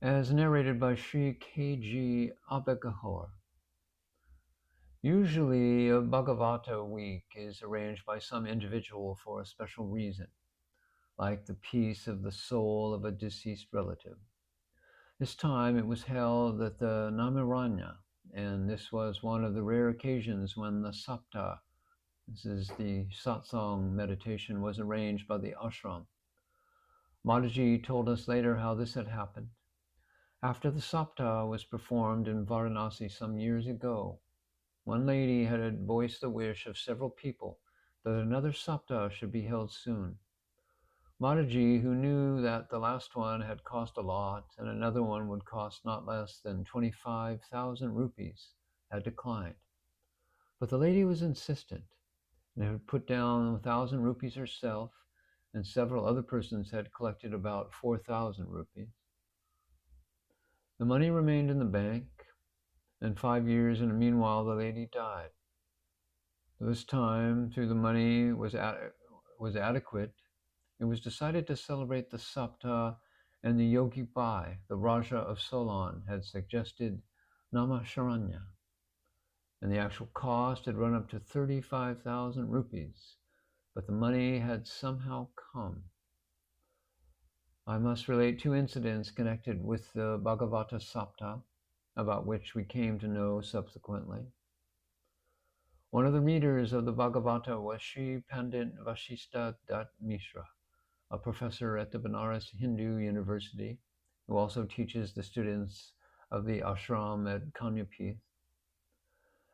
as narrated by Sri K.G. Abegahor. Usually, a Bhagavata week is arranged by some individual for a special reason, like the peace of the soul of a deceased relative. This time it was held at the Namiranya, and this was one of the rare occasions when the Sapta, this is the satsang meditation, was arranged by the ashram. Mataji told us later how this had happened. After the Sapta was performed in Varanasi some years ago, one lady had voiced the wish of several people that another Sapta should be held soon. Mataji, who knew that the last one had cost a lot and another one would cost not less than 25,000 rupees, had declined. But the lady was insistent and had put down 1,000 rupees herself, and several other persons had collected about 4,000 rupees. The money remained in the bank, and 5 years in the meanwhile the lady died. This time, through the money was adequate, it was decided to celebrate the Sapta, and the Yogi Bai, the Raja of Solon, had suggested Namasharanya, and the actual cost had run up to 35,000 rupees, but the money had somehow come. I must relate two incidents connected with the Bhagavata Sapta, about which we came to know subsequently. One of the readers of the Bhagavata was Sri Pandit Vashishta Dutt Mishra, a professor at the Banaras Hindu University, who also teaches the students of the ashram at Kanyapith.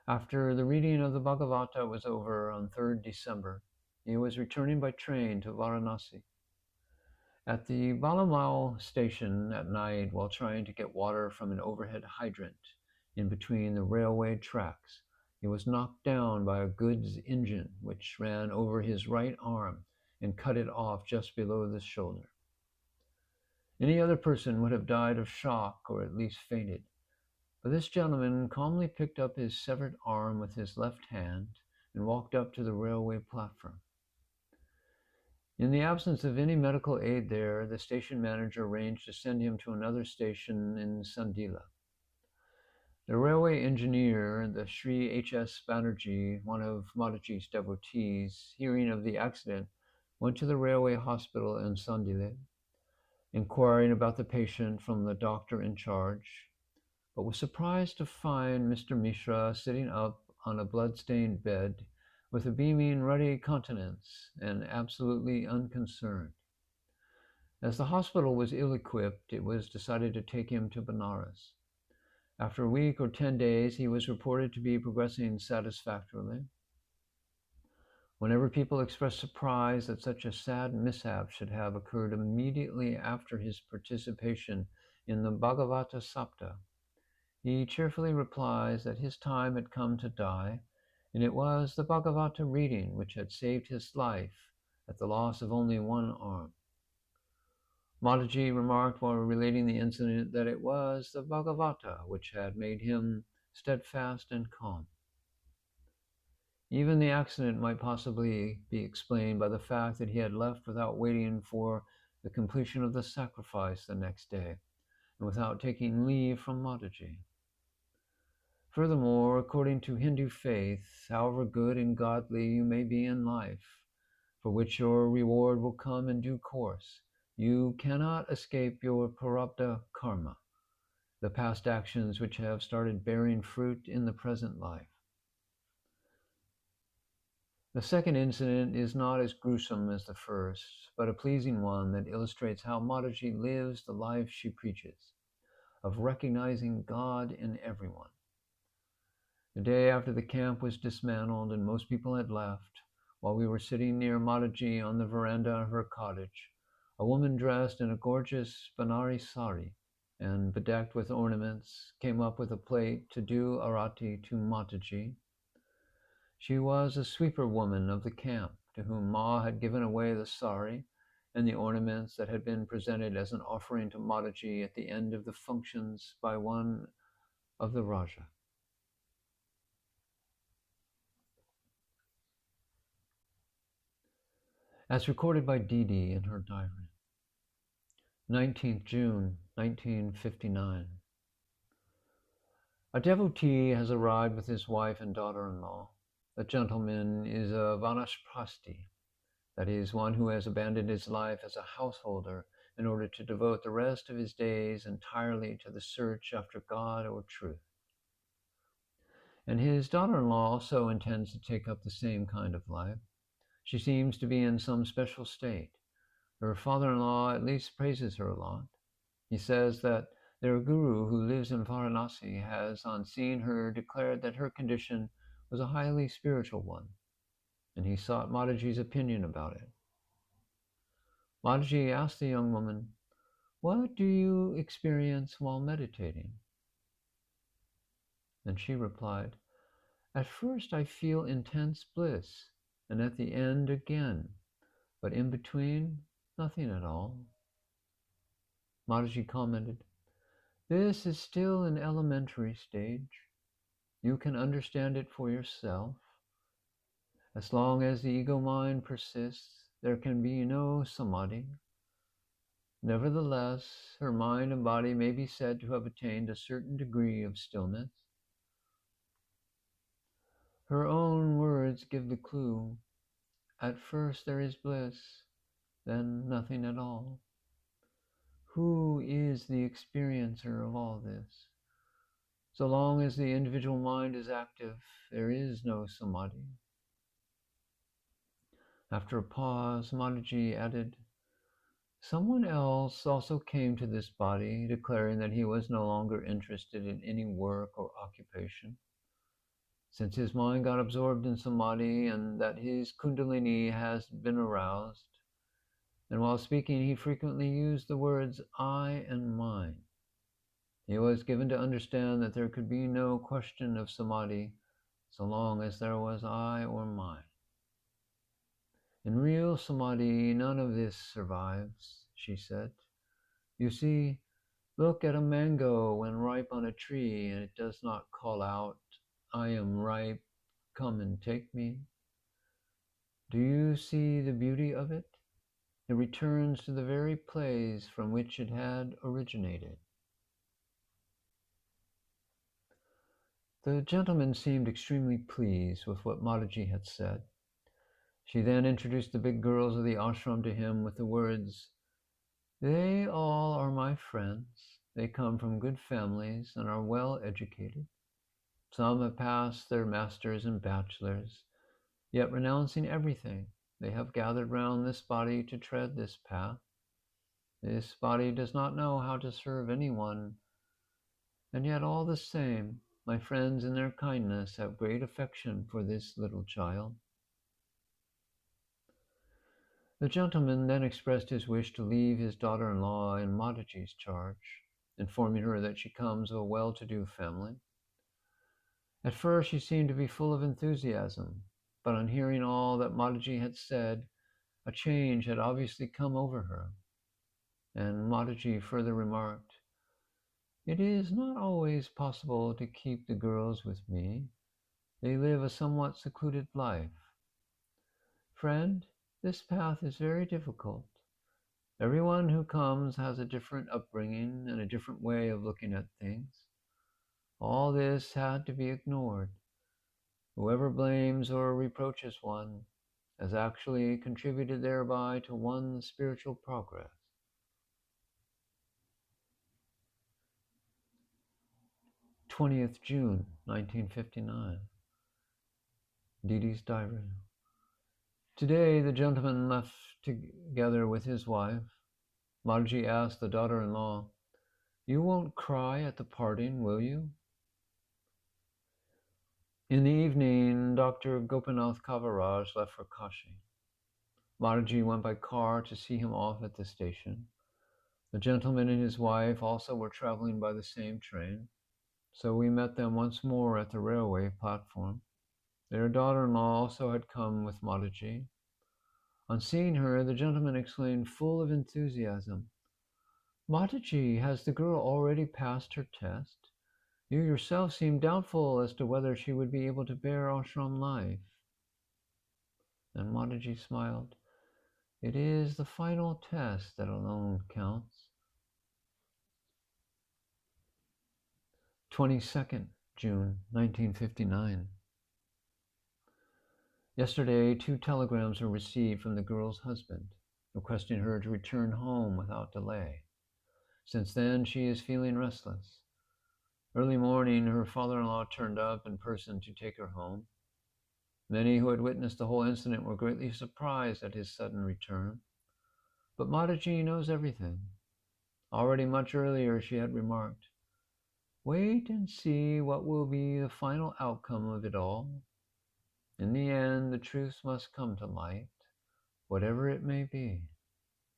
After the reading of the Bhagavata was over on 3rd December, he was returning by train to Varanasi. At the Balamau station at night, while trying to get water from an overhead hydrant in between the railway tracks, he was knocked down by a goods engine which ran over his right arm and cut it off just below the shoulder. Any other person would have died of shock or at least fainted, but this gentleman calmly picked up his severed arm with his left hand and walked up to the railway platform. In the absence of any medical aid there, the station manager arranged to send him to another station in Sandila. The railway engineer, the Sri H.S. Banerjee, one of Mataji's devotees, hearing of the accident, went to the railway hospital in Sandila, inquiring about the patient from the doctor in charge, but was surprised to find Mr. Mishra sitting up on a blood-stained bed with a beaming, ruddy countenance and absolutely unconcerned. As the hospital was ill-equipped, it was decided to take him to Benares. After a week or 10 days, he was reported to be progressing satisfactorily. Whenever people expressed surprise that such a sad mishap should have occurred immediately after his participation in the Bhagavata Sapta, he cheerfully replies that his time had come to die, and it was the Bhagavata reading which had saved his life at the loss of only one arm. Mataji remarked while relating the incident that it was the Bhagavata which had made him steadfast and calm. Even the accident might possibly be explained by the fact that he had left without waiting for the completion of the sacrifice the next day, and without taking leave from Mataji. Furthermore, according to Hindu faith, however good and godly you may be in life, for which your reward will come in due course, you cannot escape your prarabdha karma, the past actions which have started bearing fruit in the present life. The second incident is not as gruesome as the first, but a pleasing one that illustrates how Mataji lives the life she preaches, of recognizing God in everyone. The day after the camp was dismantled and most people had left, while we were sitting near Mataji on the veranda of her cottage, a woman dressed in a gorgeous Banari sari and bedecked with ornaments came up with a plate to do arati to Mataji. She was a sweeper woman of the camp, to whom Ma had given away the sari and the ornaments that had been presented as an offering to Mataji at the end of the functions by one of the Raja. As recorded by Didi in her diary. 19th June, 1959. A devotee has arrived with his wife and daughter-in-law. The gentleman is a Vanaprasthi, that is, one who has abandoned his life as a householder in order to devote the rest of his days entirely to the search after God or truth. And his daughter-in-law also intends to take up the same kind of life. She seems to be in some special state. Her father-in-law at least praises her a lot. He says that their guru, who lives in Varanasi, has, on seeing her, declared that her condition was a highly spiritual one, and he sought Mataji's opinion about it. Mataji asked the young woman, "What do you experience while meditating?" And she replied, "At first I feel intense bliss, and at the end again, but in between, nothing at all." Mataji commented, "This is still an elementary stage. You can understand it for yourself. As long as the ego mind persists, there can be no samadhi. Nevertheless, her mind and body may be said to have attained a certain degree of stillness." Her own words give the clue. At first there is bliss, then nothing at all. Who is the experiencer of all this? So long as the individual mind is active, there is no samadhi. After a pause, Mataji added, "Someone else also came to this body, declaring that he was no longer interested in any work or occupation. Since his mind got absorbed in samadhi and that his kundalini has been aroused, and while speaking he frequently used the words I and mine. He was given to understand that there could be no question of samadhi so long as there was I or mine. In real samadhi, none of this survives," she said. "You see, look at a mango when ripe on a tree, and it does not call out, 'I am ripe, come and take me.' Do you see the beauty of it? It returns to the very place from which it had originated." The gentleman seemed extremely pleased with what Mataji had said. She then introduced the big girls of the ashram to him with the words, "They all are my friends. They come from good families and are well educated. Some have passed their masters and bachelors, yet renouncing everything, they have gathered round this body to tread this path. This body does not know how to serve anyone, and yet all the same, my friends in their kindness have great affection for this little child." The gentleman then expressed his wish to leave his daughter-in-law in Mataji's charge, informing her that she comes of a well-to-do family. At first she seemed to be full of enthusiasm, but on hearing all that Mataji had said, a change had obviously come over her. And Mataji further remarked, "It is not always possible to keep the girls with me. They live a somewhat secluded life. Friend, this path is very difficult. Everyone who comes has a different upbringing and a different way of looking at things. All this had to be ignored. Whoever blames or reproaches one has actually contributed thereby to one's spiritual progress." 20th June, 1959. Didi's diary. Today the gentleman left together with his wife. Mataji asked the daughter-in-law, "You won't cry at the parting, will you?" In the evening, Dr. Gopinath Kaviraj left for Kashi. Mataji went by car to see him off at the station. The gentleman and his wife also were traveling by the same train, so we met them once more at the railway platform. Their daughter-in-law also had come with Mataji. On seeing her, the gentleman exclaimed, full of enthusiasm, "Mataji, has the girl already passed her test? You yourself seem doubtful as to whether she would be able to bear ashram life." And Mataji smiled. "It is the final test that alone counts. 22nd June 1959. Yesterday, 2 telegrams were received from the girl's husband, requesting her to return home without delay. Since then, she is feeling restless. Early morning, her father-in-law turned up in person to take her home. Many who had witnessed the whole incident were greatly surprised at his sudden return. But Mataji knows everything. Already much earlier, she had remarked, "Wait and see what will be the final outcome of it all. In the end, the truth must come to light, whatever it may be.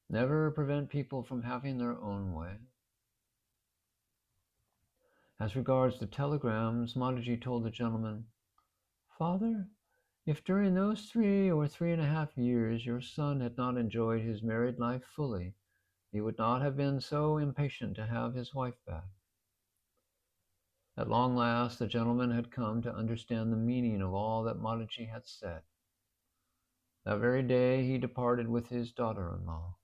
Never prevent people from having their own way." As regards the telegrams, Mataji told the gentleman, "Father, if during those 3 or 3.5 years your son had not enjoyed his married life fully, he would not have been so impatient to have his wife back." At long last, the gentleman had come to understand the meaning of all that Mataji had said. That very day he departed with his daughter-in-law.